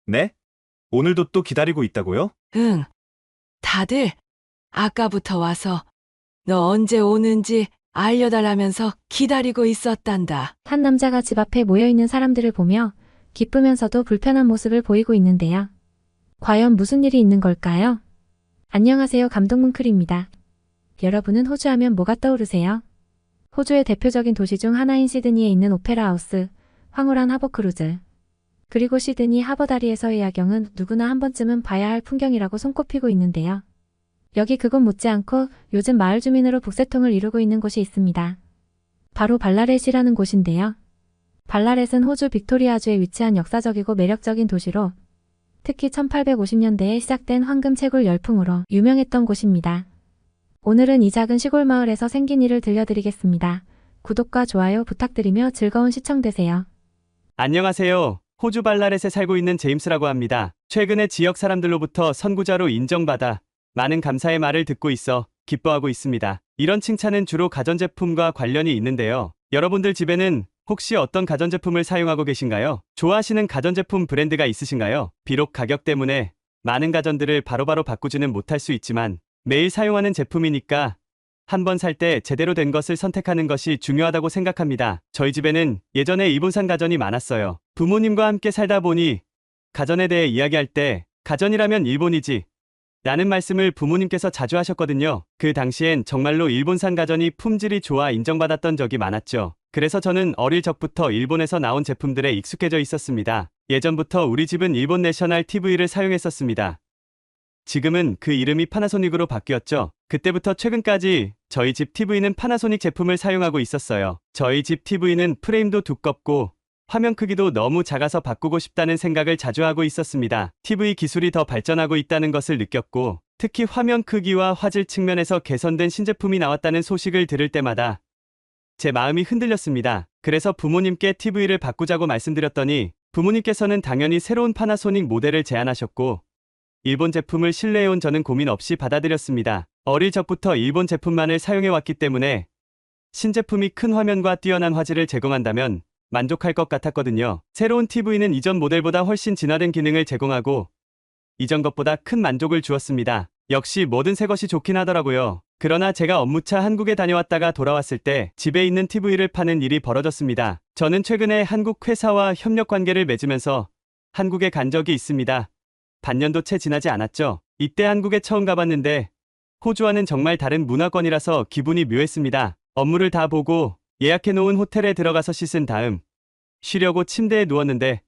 네? 오늘도 또 기다리고 있다고요? 응, 다들 아까부터 와서 너 언제 오는지 알려달라면서 기다리고 있었단다. 한 남자가 집 앞에 모여있는 사람들을 보며 기쁘면서도 불편한 모습을 보이고 있는데요. 과연 무슨 일이 있는 걸까요? 안녕하세요, 감독문클입니다. 여러분은 호주 하면 뭐가 떠오르세요? 호주의 대표적인 도시 중 하나인 시드니에 있는 오페라 하우스, 황홀한 하버 크루즈. 그리고 시드니 하버 다리에서의 야경은 누구나 한 번쯤은 봐야 할 풍경이라고 손꼽히고 있는데요. 여기 그곳 못지않고 요즘 마을 주민으로 북새통을 이루고 있는 곳이 있습니다. 바로 발라렛이라는 곳인데요. 발라렛은 호주 빅토리아주에 위치한 역사적이고 매력적인 도시로 특히 1850년대에 시작된 황금 채굴 열풍으로 유명했던 곳입니다. 오늘은 이 작은 시골 마을에서 생긴 일을 들려드리겠습니다. 구독과 좋아요 부탁드리며 즐거운 시청 되세요. 안녕하세요. 호주 발라렛에 살고 있는 제임스라고 합니다. 최근에 지역 사람들로부터 선구자로 인정받아 많은 감사의 말을 듣고 있어 기뻐하고 있습니다. 이런 칭찬은 주로 가전제품과 관련이 있는데요. 여러분들 집에는 혹시 어떤 가전제품을 사용하고 계신가요? 좋아하시는 가전제품 브랜드가 있으신가요? 비록 가격 때문에 많은 가전들을 바로바로 바꾸지는 못할 수 있지만 매일 사용하는 제품이니까 한번 살 때 제대로 된 것을 선택하는 것이 중요하다고 생각합니다. 저희 집에는 예전에 일본산 가전이 많았어요. 부모님과 함께 살다 보니 가전에 대해 이야기할 때 가전이라면 일본이지 라는 말씀을 부모님께서 자주 하셨거든요. 그 당시엔 정말로 일본산 가전이 품질이 좋아 인정받았던 적이 많았죠. 그래서 저는 어릴 적부터 일본에서 나온 제품들에 익숙해져 있었습니다. 예전부터 우리 집은 일본 내셔널 TV를 사용했었습니다. 지금은 그 이름이 파나소닉으로 바뀌었죠. 그때부터 최근까지 저희 집 TV는 파나소닉 제품을 사용하고 있었어요. 저희 집 TV는 프레임도 두껍고 화면 크기도 너무 작아서 바꾸고 싶다는 생각을 자주 하고 있었습니다. TV 기술이 더 발전하고 있다는 것을 느꼈고 특히 화면 크기와 화질 측면에서 개선된 신제품이 나왔다는 소식을 들을 때마다 제 마음이 흔들렸습니다. 그래서 부모님께 TV를 바꾸자고 말씀드렸더니 부모님께서는 당연히 새로운 파나소닉 모델을 제안하셨고 일본 제품을 신뢰해온 저는 고민 없이 받아들였습니다. 어릴 적부터 일본 제품만을 사용해왔기 때문에 신제품이 큰 화면과 뛰어난 화질을 제공한다면 만족할 것 같았거든요. 새로운 TV는 이전 모델보다 훨씬 진화된 기능을 제공하고 이전 것보다 큰 만족을 주었습니다. 역시 뭐든 새 것이 좋긴 하더라고요. 그러나 제가 업무차 한국에 다녀왔다가 돌아왔을 때 집에 있는 TV를 파는 일이 벌어졌습니다. 저는 최근에 한국 회사와 협력 관계를 맺으면서 한국에 간 적이 있습니다. 반년도 채 지나지 않았죠. 이때 한국에 처음 가봤는데 호주와는 정말 다른 문화권이라서 기분이 묘했습니다. 업무를 다 보고 예약해놓은 호텔에 들어가서 씻은 다음 쉬려고 침대에 누웠는데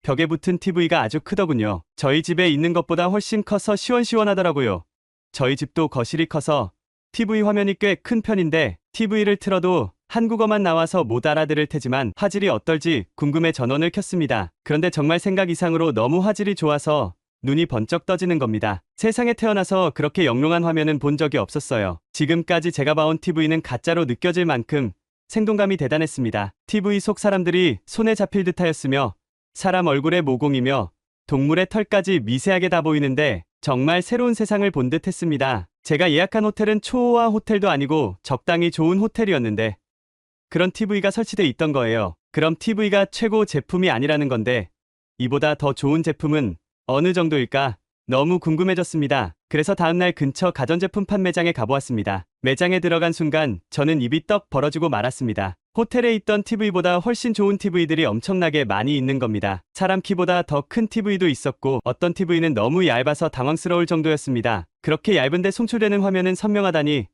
벽에 붙은 TV가 아주 크더군요. 저희 집에 있는 것보다 훨씬 커서 시원시원하더라고요. 저희 집도 거실이 커서 TV 화면이 꽤 큰 편인데 TV를 틀어도 한국어만 나와서 못 알아들을 테지만 화질이 어떨지 궁금해 전원을 켰습니다. 그런데 정말 생각 이상으로 너무 화질이 좋아서 눈이 번쩍 떠지는 겁니다. 세상에 태어나서 그렇게 영롱한 화면은 본 적이 없었어요. 지금까지 제가 봐온 TV는 가짜로 느껴질 만큼 생동감이 대단했습니다. TV 속 사람들이 손에 잡힐 듯하였으며 사람 얼굴의 모공이며 동물의 털까지 미세하게 다 보이는데 정말 새로운 세상을 본 듯 했습니다. 제가 예약한 호텔은 초호화 호텔도 아니고 적당히 좋은 호텔이었는데 그런 TV가 설치돼 있던 거예요. 그럼 TV가 최고 제품이 아니라는 건데 이보다 더 좋은 제품은 어느 정도일까? 너무 궁금해졌습니다. 그래서 다음날 근처 가전제품 판매장에 가보았습니다. 매장에 들어간 순간 저는 입이 떡 벌어지고 말았습니다. 호텔에 있던 TV보다 훨씬 좋은 TV들이 엄청나게 많이 있는 겁니다. 사람 키보다 더 큰 TV도 있었고 어떤 TV는 너무 얇아서 당황스러울 정도였습니다. 그렇게 얇은데 송출되는 화면은 선명하다니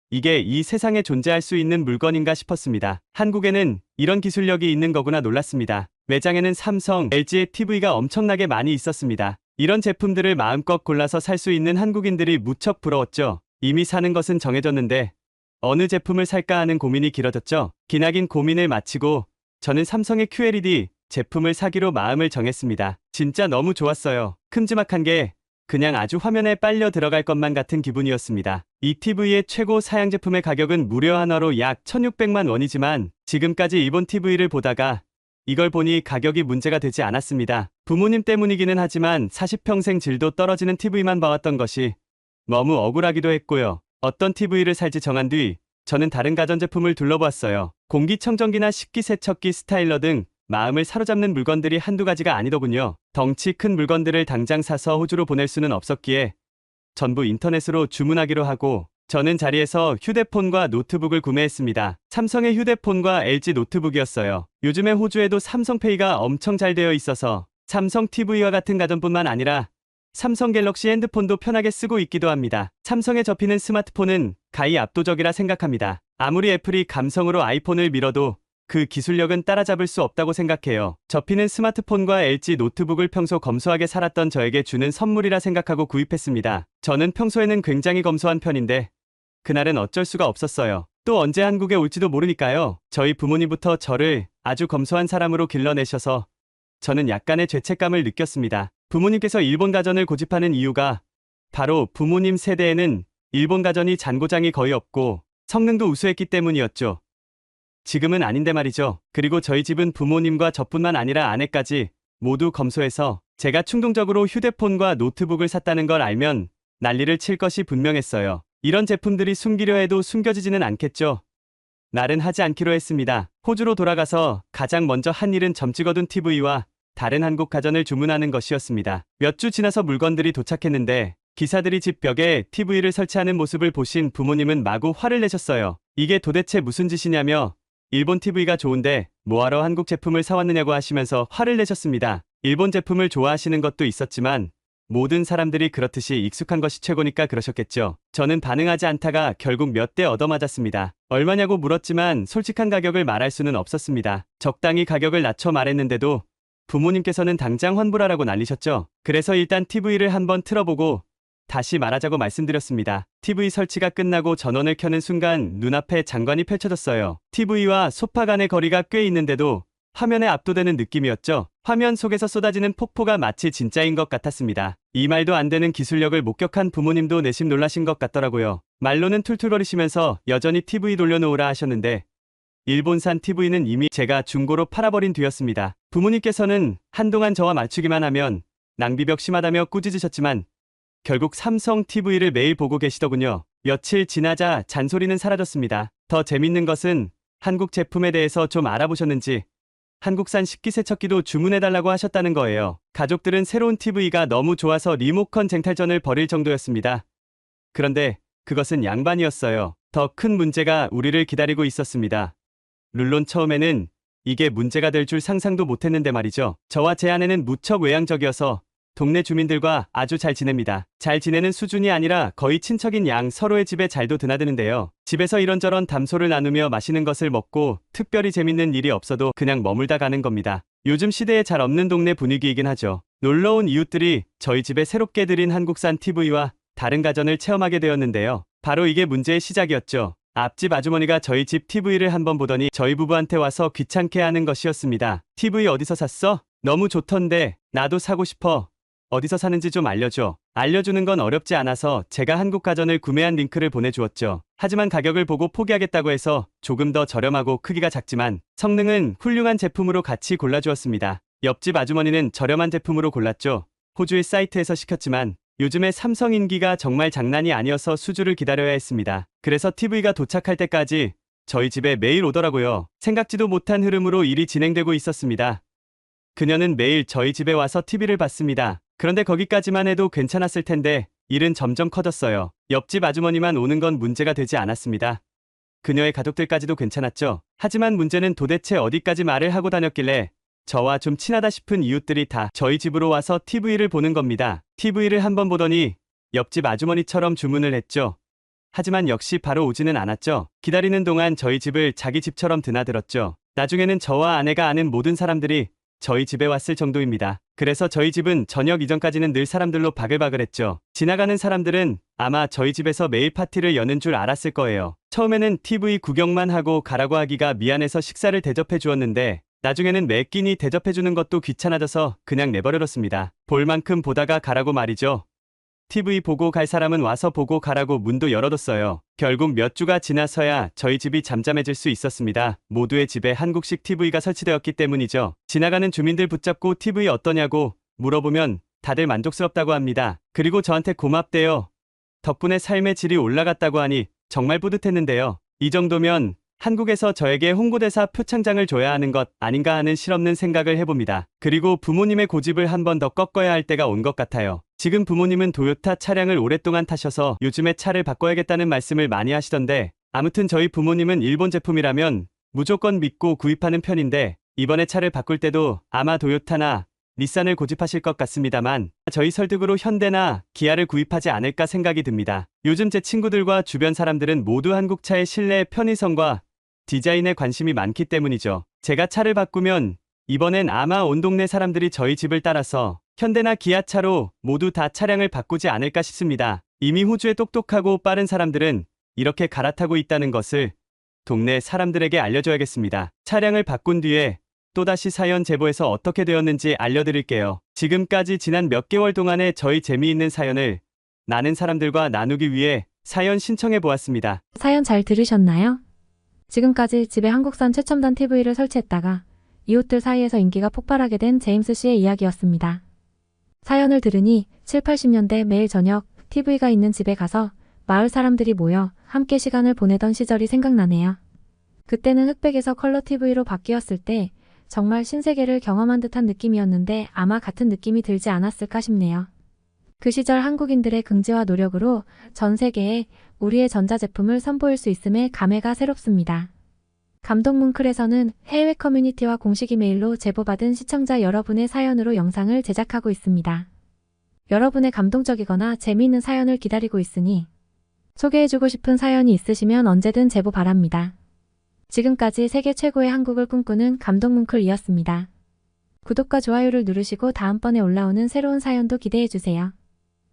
이게 이 세상에 존재할 수 있는 물건인가 싶었습니다. 한국에는 이런 기술력이 있는 거구나 놀랐습니다. 매장에는 삼성, LG의 TV가 엄청나게 많이 있었습니다. 이런 제품들을 마음껏 골라서 살 수 있는 한국인들이 무척 부러웠죠. 이미 사는 것은 정해졌는데 어느 제품을 살까 하는 고민이 길어졌죠. 기나긴 고민을 마치고 저는 삼성의 QLED 제품을 사기로 마음을 정했습니다. 진짜 너무 좋았어요. 큼지막한 게 그냥 아주 화면에 빨려 들어갈 것만 같은 기분이었습니다. 이 TV의 최고 사양 제품의 가격은 무려 한화로 약 1600만 원이지만 지금까지 일본 TV를 보다가 이걸 보니 가격이 문제가 되지 않았습니다. 부모님 때문이기는 하지만 40평생 질도 떨어지는 TV만 봐왔던 것이 너무 억울하기도 했고요. 어떤 TV를 살지 정한 뒤 저는 다른 가전제품을 둘러보았어요. 공기청정기나 식기세척기, 스타일러 등 마음을 사로잡는 물건들이 한두 가지가 아니더군요. 덩치 큰 물건들을 당장 사서 호주로 보낼 수는 없었기에 전부 인터넷으로 주문하기로 하고 저는 자리에서 휴대폰과 노트북을 구매했습니다. 삼성의 휴대폰과 LG 노트북이었어요. 요즘에 호주에도 삼성페이가 엄청 잘 되어 있어서 삼성 TV와 같은 가전뿐만 아니라 삼성 갤럭시 핸드폰도 편하게 쓰고 있기도 합니다. 삼성에 접히는 스마트폰은 가히 압도적이라 생각합니다. 아무리 애플이 감성으로 아이폰을 밀어도 그 기술력은 따라잡을 수 없다고 생각해요. 접히는 스마트폰과 LG 노트북을 평소 검소하게 살았던 저에게 주는 선물이라 생각하고 구입했습니다. 저는 평소에는 굉장히 검소한 편인데 그날은 어쩔 수가 없었어요. 또 언제 한국에 올지도 모르니까요. 저희 부모님부터 저를 아주 검소한 사람으로 길러내셔서 저는 약간의 죄책감을 느꼈습니다. 부모님께서 일본 가전을 고집하는 이유가 바로 부모님 세대에는 일본 가전이 잔고장이 거의 없고 성능도 우수했기 때문이었죠. 지금은 아닌데 말이죠. 그리고 저희 집은 부모님과 저뿐만 아니라 아내까지 모두 검소해서 제가 충동적으로 휴대폰과 노트북을 샀다는 걸 알면 난리를 칠 것이 분명했어요. 이런 제품들이 숨기려 해도 숨겨지지는 않겠죠. 날은 하지 않기로 했습니다. 호주로 돌아가서 가장 먼저 한 일은 점찍어둔 TV와 다른 한국 가전을 주문하는 것이었습니다. 몇 주 지나서 물건들이 도착했는데 기사들이 집 벽에 TV를 설치하는 모습을 보신 부모님은 마구 화를 내셨어요. 이게 도대체 무슨 짓이냐며 일본 TV가 좋은데 뭐하러 한국 제품을 사왔느냐고 하시면서 화를 내셨습니다. 일본 제품을 좋아하시는 것도 있었지만 모든 사람들이 그렇듯이 익숙한 것이 최고니까 그러셨겠죠. 저는 반응하지 않다가 결국 몇 대 얻어맞았습니다. 얼마냐고 물었지만 솔직한 가격을 말할 수는 없었습니다. 적당히 가격을 낮춰 말했는데도 부모님께서는 당장 환불하라고 난리셨죠. 그래서 일단 TV를 한번 틀어보고 다시 말하자고 말씀드렸습니다. TV 설치가 끝나고 전원을 켜는 순간 눈앞에 장관이 펼쳐졌어요. TV와 소파 간의 거리가 꽤 있는데도 화면에 압도되는 느낌이었죠. 화면 속에서 쏟아지는 폭포가 마치 진짜인 것 같았습니다. 이 말도 안 되는 기술력을 목격한 부모님도 내심 놀라신 것 같더라고요. 말로는 툴툴거리시면서 여전히 TV 돌려놓으라 하셨는데 일본산 TV는 이미 제가 중고로 팔아버린 뒤였습니다. 부모님께서는 한동안 저와 맞추기만 하면 낭비벽 심하다며 꾸짖으셨지만 결국 삼성 TV를 매일 보고 계시더군요. 며칠 지나자 잔소리는 사라졌습니다. 더 재밌는 것은 한국 제품에 대해서 좀 알아보셨는지 한국산 식기세척기도 주문해달라고 하셨다는 거예요. 가족들은 새로운 TV가 너무 좋아서 리모컨 쟁탈전을 벌일 정도였습니다. 그런데 그것은 양반이었어요. 더 큰 문제가 우리를 기다리고 있었습니다. 물론 처음에는 이게 문제가 될 줄 상상도 못했는데 말이죠. 저와 제 아내는 무척 외향적이어서 동네 주민들과 아주 잘 지냅니다. 잘 지내는 수준이 아니라 거의 친척인 양 서로의 집에 잘도 드나드는데요. 집에서 이런저런 담소를 나누며 맛있는 것을 먹고 특별히 재밌는 일이 없어도 그냥 머물다 가는 겁니다. 요즘 시대에 잘 없는 동네 분위기이긴 하죠. 놀러온 이웃들이 저희 집에 새롭게 들인 한국산 TV와 다른 가전을 체험하게 되었는데요. 바로 이게 문제의 시작이었죠. 앞집 아주머니가 저희 집 TV를 한번 보더니 저희 부부한테 와서 귀찮게 하는 것이었습니다. TV 어디서 샀어? 너무 좋던데 나도 사고 싶어. 어디서 사는지 좀 알려줘. 알려주는 건 어렵지 않아서 제가 한국 가전을 구매한 링크를 보내주었죠. 하지만 가격을 보고 포기하겠다고 해서 조금 더 저렴하고 크기가 작지만 성능은 훌륭한 제품으로 같이 골라주었습니다. 옆집 아주머니는 저렴한 제품으로 골랐죠. 호주의 사이트에서 시켰지만 요즘에 삼성 인기가 정말 장난이 아니어서 수주를 기다려야 했습니다. 그래서 TV가 도착할 때까지 저희 집에 매일 오더라고요. 생각지도 못한 흐름으로 일이 진행되고 있었습니다. 그녀는 매일 저희 집에 와서 TV를 봤습니다. 그런데 거기까지만 해도 괜찮았을 텐데 일은 점점 커졌어요. 옆집 아주머니만 오는 건 문제가 되지 않았습니다. 그녀의 가족들까지도 괜찮았죠. 하지만 문제는 도대체 어디까지 말을 하고 다녔길래 저와 좀 친하다 싶은 이웃들이 다 저희 집으로 와서 TV를 보는 겁니다. TV를 한번 보더니 옆집 아주머니처럼 주문을 했죠. 하지만 역시 바로 오지는 않았죠. 기다리는 동안 저희 집을 자기 집처럼 드나들었죠. 나중에는 저와 아내가 아는 모든 사람들이 저희 집에 왔을 정도입니다. 그래서 저희 집은 저녁 이전까지는 늘 사람들로 바글바글했죠. 지나가는 사람들은 아마 저희 집에서 매일 파티를 여는 줄 알았을 거예요. 처음에는 TV 구경만 하고 가라고 하기가 미안해서 식사를 대접해 주었는데 나중에는 매 끼니 대접해 주는 것도 귀찮아져서 그냥 내버려뒀습니다. 볼 만큼 보다가 가라고 말이죠. TV 보고 갈 사람은 와서 보고 가라고 문도 열어뒀어요. 결국 몇 주가 지나서야 저희 집이 잠잠해질 수 있었습니다. 모두의 집에 한국식 TV가 설치되었기 때문이죠. 지나가는 주민들 붙잡고 TV 어떠냐고 물어보면 다들 만족스럽다고 합니다. 그리고 저한테 고맙대요. 덕분에 삶의 질이 올라갔다고 하니 정말 뿌듯했는데요. 이 정도면 한국에서 저에게 홍보대사 표창장을 줘야 하는 것 아닌가 하는 실없는 생각을 해봅니다. 그리고 부모님의 고집을 한 번 더 꺾어야 할 때가 온 것 같아요. 지금 부모님은 도요타 차량을 오랫동안 타셔서 요즘에 차를 바꿔야겠다는 말씀을 많이 하시던데, 아무튼 저희 부모님은 일본 제품이라면 무조건 믿고 구입하는 편인데, 이번에 차를 바꿀 때도 아마 도요타나 닛산을 고집하실 것 같습니다만, 저희 설득으로 현대나 기아를 구입하지 않을까 생각이 듭니다. 요즘 제 친구들과 주변 사람들은 모두 한국차의 실내 편의성과 디자인에 관심이 많기 때문이죠. 제가 차를 바꾸면 이번엔 아마 온 동네 사람들이 저희 집을 따라서 현대나 기아차로 모두 다 차량을 바꾸지 않을까 싶습니다. 이미 호주의 똑똑하고 빠른 사람들은 이렇게 갈아타고 있다는 것을 동네 사람들에게 알려줘야겠습니다. 차량을 바꾼 뒤에 또다시 사연 제보해서 어떻게 되었는지 알려드릴게요. 지금까지 지난 몇 개월 동안의 저희 재미있는 사연을 많은 사람들과 나누기 위해 사연 신청해 보았습니다. 사연 잘 들으셨나요? 지금까지 집에 한국산 최첨단 TV를 설치했다가 이웃들 사이에서 인기가 폭발하게 된 제임스 씨의 이야기였습니다. 사연을 들으니 7, 80년대 매일 저녁 TV가 있는 집에 가서 마을 사람들이 모여 함께 시간을 보내던 시절이 생각나네요. 그때는 흑백에서 컬러 TV로 바뀌었을 때 정말 신세계를 경험한 듯한 느낌이었는데 아마 같은 느낌이 들지 않았을까 싶네요. 그 시절 한국인들의 긍지와 노력으로 전 세계에 우리의 전자제품을 선보일 수 있음에 감회가 새롭습니다. 감동문클에서는 해외 커뮤니티와 공식 이메일로 제보받은 시청자 여러분의 사연으로 영상을 제작하고 있습니다. 여러분의 감동적이거나 재미있는 사연을 기다리고 있으니 소개해주고 싶은 사연이 있으시면 언제든 제보 바랍니다. 지금까지 세계 최고의 한국을 꿈꾸는 감동문클이었습니다. 구독과 좋아요를 누르시고 다음번에 올라오는 새로운 사연도 기대해주세요.